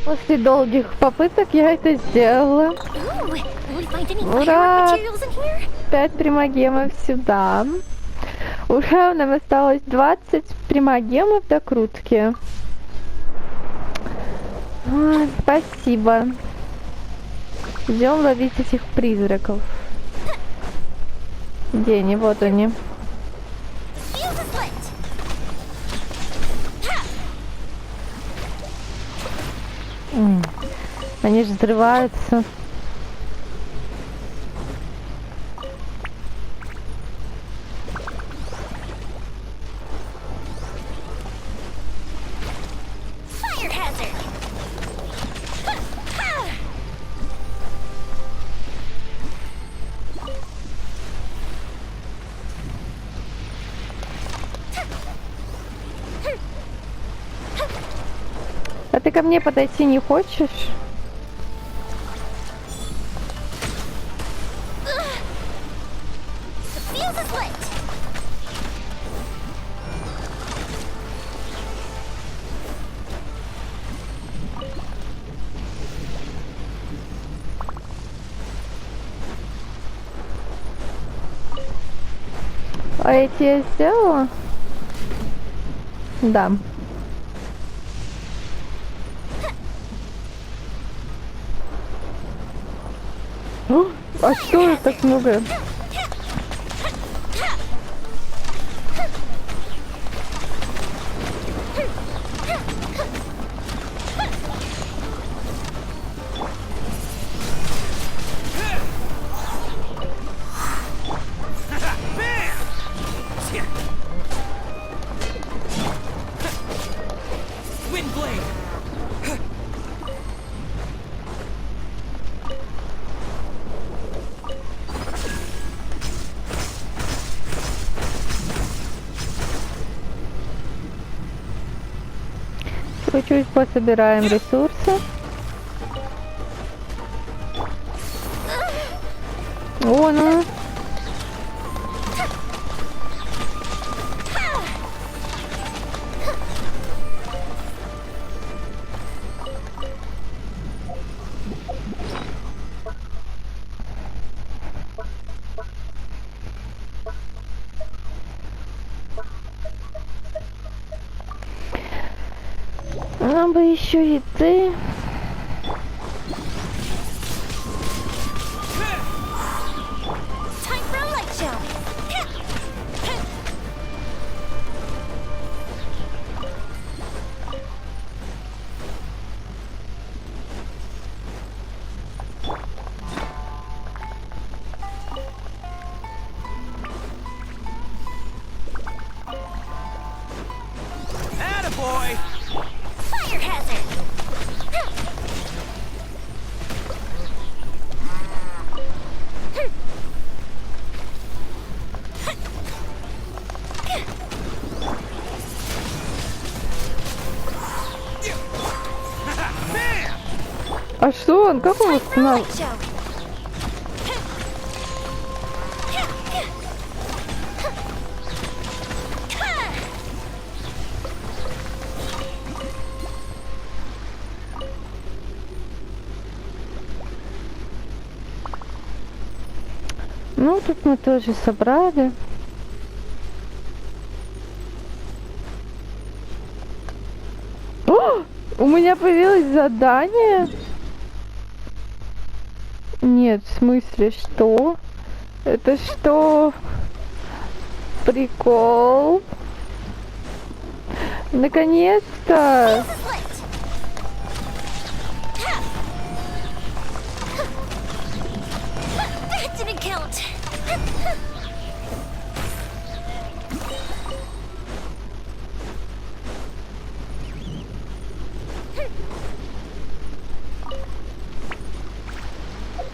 После долгих попыток я это сделала. Ура! 5 примагемов сюда. Ура, нам осталось 20 примагемов до крутки. Спасибо. Идем ловить этих призраков. Где они? Вот они. Они же взрываются. А ты ко мне подойти не хочешь? А эти я сделала? Да. А что это так много? Чуть-чуть пособираем ресурсы. О, ну. Нам бы еще еды. А что он? Как он узнал? Ну, тут мы тоже собрали. О! У меня появилось задание. Нет, в смысле, что? Это что? Прикол. Наконец-то!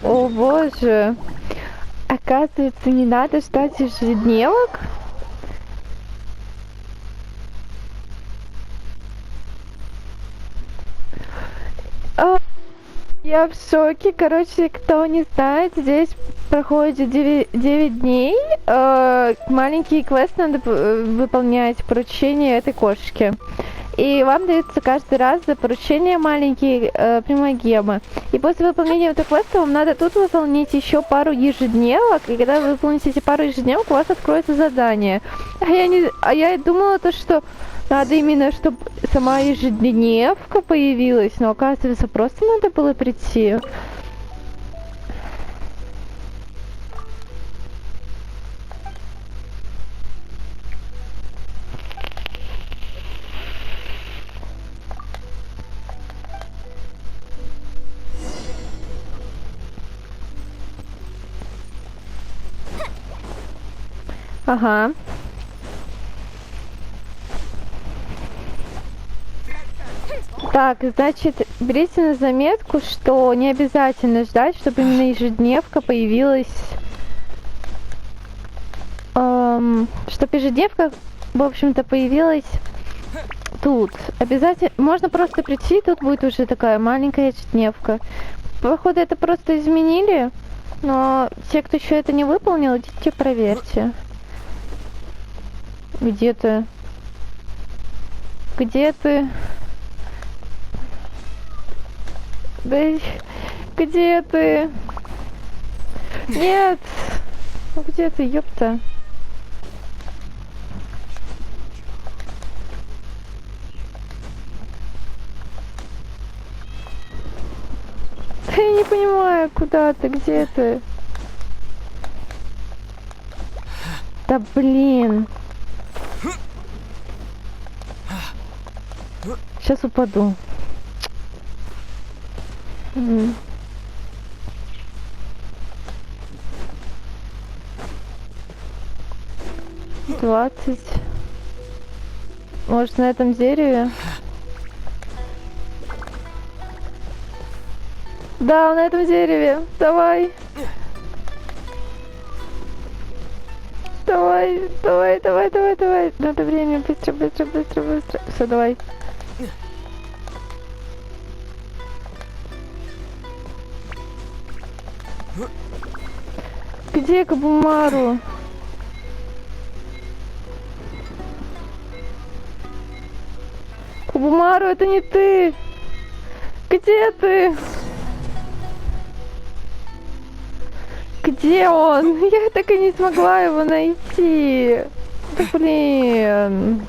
О боже! Оказывается, не надо ждать ежедневок? Я в шоке. Короче, кто не знает, здесь проходит 9 дней. Маленький квест надо выполнять, поручение этой кошки. И вам дается каждый раз за поручение маленькие примагемы. И после выполнения этого квеста вам надо тут выполнить еще пару ежедневок. И когда вы выполните эти пару ежедневок, у вас откроется задание. А я думала, то, что надо именно, чтобы сама ежедневка появилась. Но оказывается, просто надо было прийти. Ага. Так, значит, берите на заметку, что не обязательно ждать, чтобы именно ежедневка появилась. Чтобы ежедневка, в общем-то, появилась тут. Обязательно. Можно просто прийти, тут будет уже такая маленькая ежедневка. Походу, это просто изменили. Но те, кто еще это не выполнил, идите проверьте. Где ты? Где ты? Да где ты? Нет! Где ты, ёпта? Я не понимаю, куда ты, где ты? Да блин. Сейчас упаду. 20. Может, на этом дереве? Да, на этом дереве. Давай. Давай, давай, давай, давай, давай. Надо время. Быстро, быстро, быстро, быстро. Все, давай. Где Кабумару? Кабумару, это не ты! Где ты? Где он? Я так и не смогла его найти. Да блин.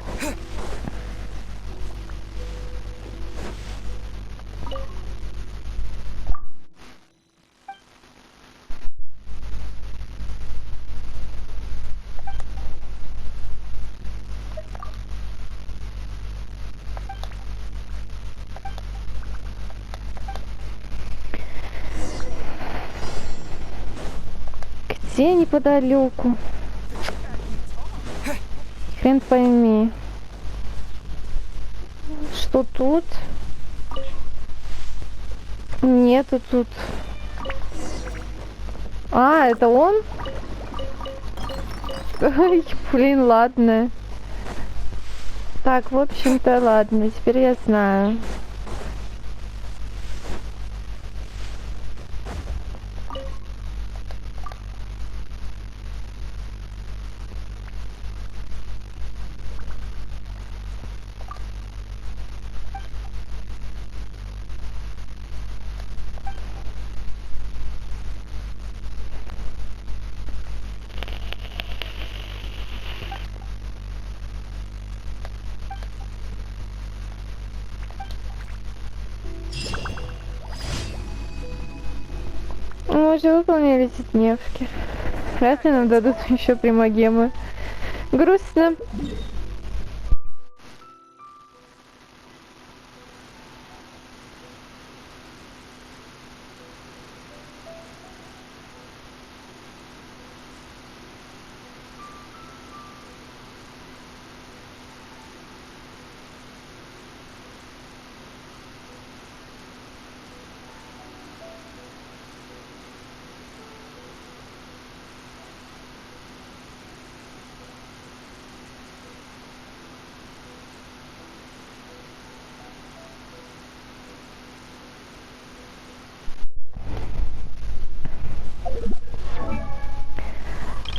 Где неподалеку? Хрен пойми. Что тут? Нету тут. А, это он? Ой, блин, ладно. Так, в общем-то, ладно, теперь я знаю. Мы уже выполнили эти дневки. Вряд ли нам дадут еще примагемы. Грустно.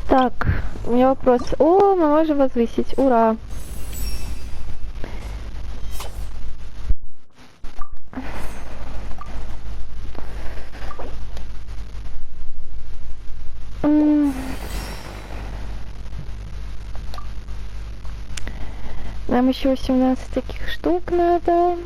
Так, у меня вопрос. О, мы можем возвысить. Ура! Нам еще 18 таких штук надо.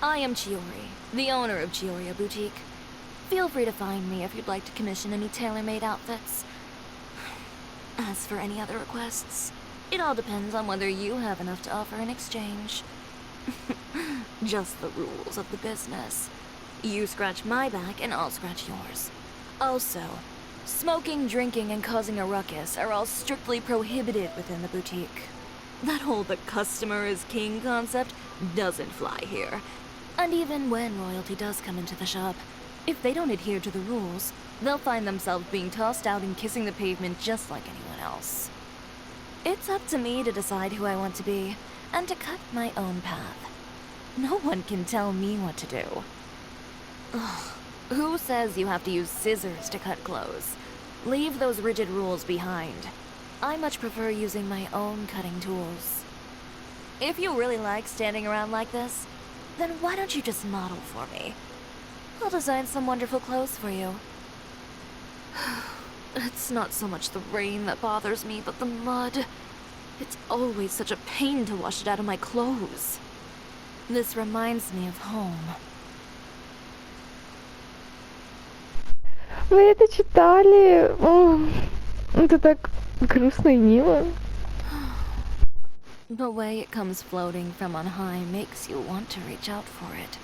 I am Chiori, the owner of Chioria Boutique. Feel free to find me if you'd like to commission any tailor-made outfits. As for any other requests, it all depends on whether you have enough to offer in exchange. Just the rules of the business. You scratch my back and I'll scratch yours. Also, smoking, drinking, and causing a ruckus are all strictly prohibited within the boutique. That whole "the customer is king" concept doesn't fly here. And even when royalty does come into the shop, if they don't adhere to the rules, they'll find themselves being tossed out and kissing the pavement just like anyone else. It's up to me to decide who I want to be, and to cut my own path. No one can tell me what to do. Ugh, who says you have to use scissors to cut clothes? Leave those rigid rules behind. I much prefer using my own cutting tools. If you really like standing around like this, then why don't you just model for me? I'll design some wonderful clothes for you. It's not so much the rain that bothers me, but the mud. It's always such a pain to wash it out of my clothes. This reminds me of home. Вы это читали? О, это так грустно и мило. The way it comes floating from on high makes you want to reach out for it.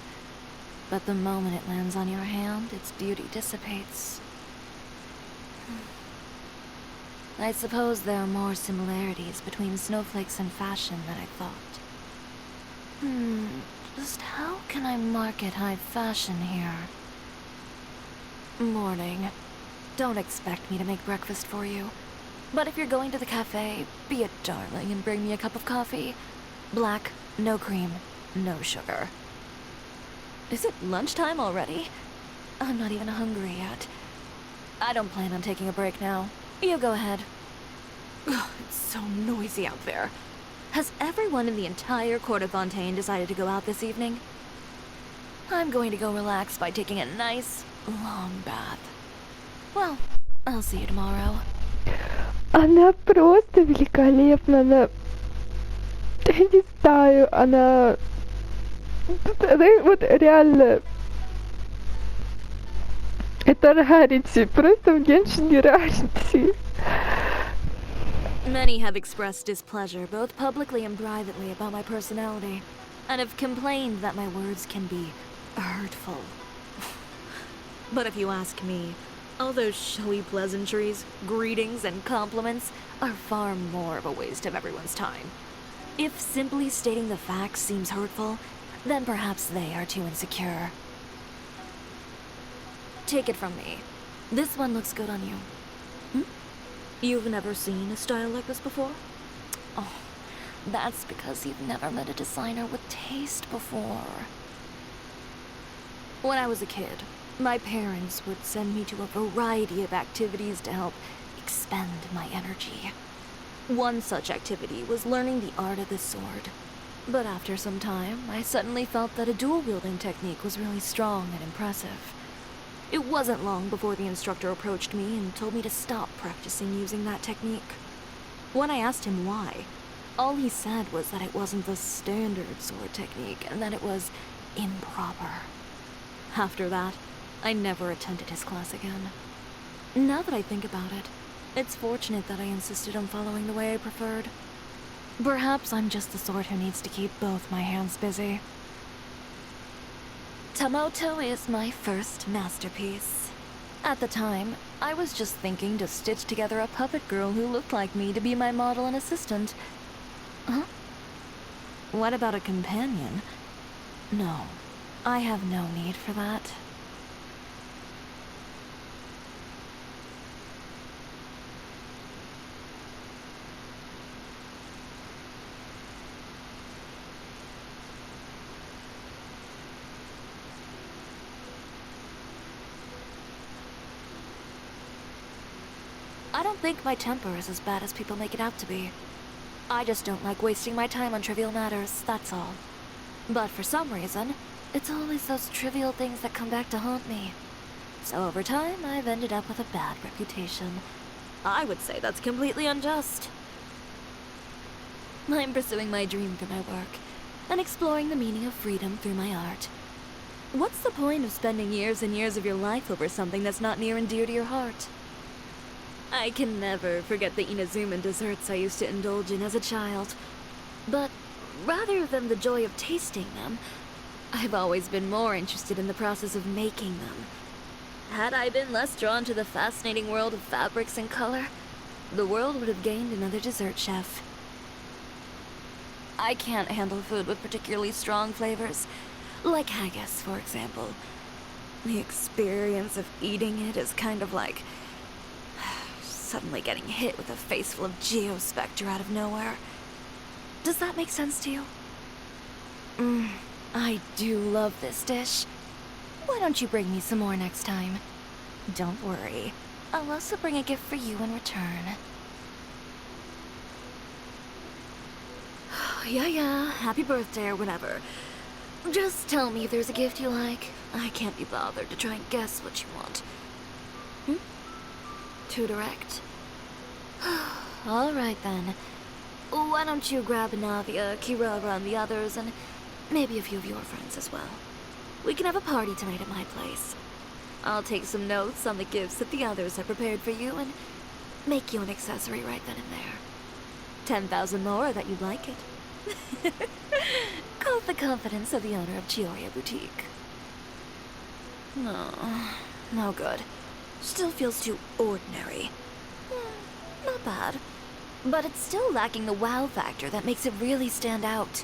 But the moment it lands on your hand, its beauty dissipates. I suppose there are more similarities between snowflakes and fashion than I thought. Just how can I market high fashion here? Morning. Don't expect me to make breakfast for you. But if you're going to the cafe, be a darling and bring me a cup of coffee. Black, no cream, no sugar. Is it lunchtime already? I'm not even hungry yet. I don't plan on taking a break now. You go ahead. Ugh, it's so noisy out there. Has everyone in the entire court of Fontaine decided to go out this evening? I'm going to go relax by taking a nice, long bath. Well, I'll see you tomorrow. Она просто великолепна, она... Я не знаю, она вот реально... Это рарити, просто в Геншине рарити. Many have expressed displeasure, both publicly and privately, about my personality, and have complained that my words can be hurtful. But if you ask me, all those showy pleasantries, greetings, and compliments are far more of a waste of everyone's time. If simply stating the facts seems hurtful, then perhaps they are too insecure. Take it from me. This one looks good on you. You've never seen a style like this before? Oh, that's because you've never met a designer with taste before. When I was a kid, my parents would send me to a variety of activities to help expend my energy. One such activity was learning the art of the sword. But after some time, I suddenly felt that a dual-wielding technique was really strong and impressive. It wasn't long before the instructor approached me and told me to stop practicing using that technique. When I asked him why, all he said was that it wasn't the standard sword technique and that it was improper. After that, I never attended his class again. Now that I think about it, it's fortunate that I insisted on following the way I preferred. Perhaps I'm just the sort who needs to keep both my hands busy. Tamoto is my first masterpiece. At the time, I was just thinking to stitch together a puppet girl who looked like me to be my model and assistant. Huh? What about a companion? No, I have no need for that. I don't think my temper is as bad as people make it out to be. I just don't like wasting my time on trivial matters, that's all. But for some reason, it's always those trivial things that come back to haunt me. So over time, I've ended up with a bad reputation. I would say that's completely unjust. I'm pursuing my dream through my work, and exploring the meaning of freedom through my art. What's the point of spending years and years of your life over something that's not near and dear to your heart? I can never forget the Inazuman desserts I used to indulge in as a child. But rather than the joy of tasting them, I've always been more interested in the process of making them. Had I been less drawn to the fascinating world of fabrics and color, the world would have gained another dessert chef. I can't handle food with particularly strong flavors, like haggis, for example. The experience of eating it is kind of like suddenly getting hit with a face full of geospectre out of nowhere. Does that make sense to you? I do love this dish. Why don't you bring me some more next time? Don't worry. I'll also bring a gift for you in return. Yeah, happy birthday or whatever. Just tell me if there's a gift you like. I can't be bothered to try and guess what you want. Too direct? Alright then. Why don't you grab Navia, Kirara, and the others, and maybe a few of your friends as well. We can have a party tonight at my place. I'll take some notes on the gifts that the others have prepared for you and make you an accessory right then and there. 10,000 more that you'd like it. Call the confidence of the owner of Chiyoya Boutique. No good. Still feels too ordinary. Not bad. But it's still lacking the wow factor that makes it really stand out.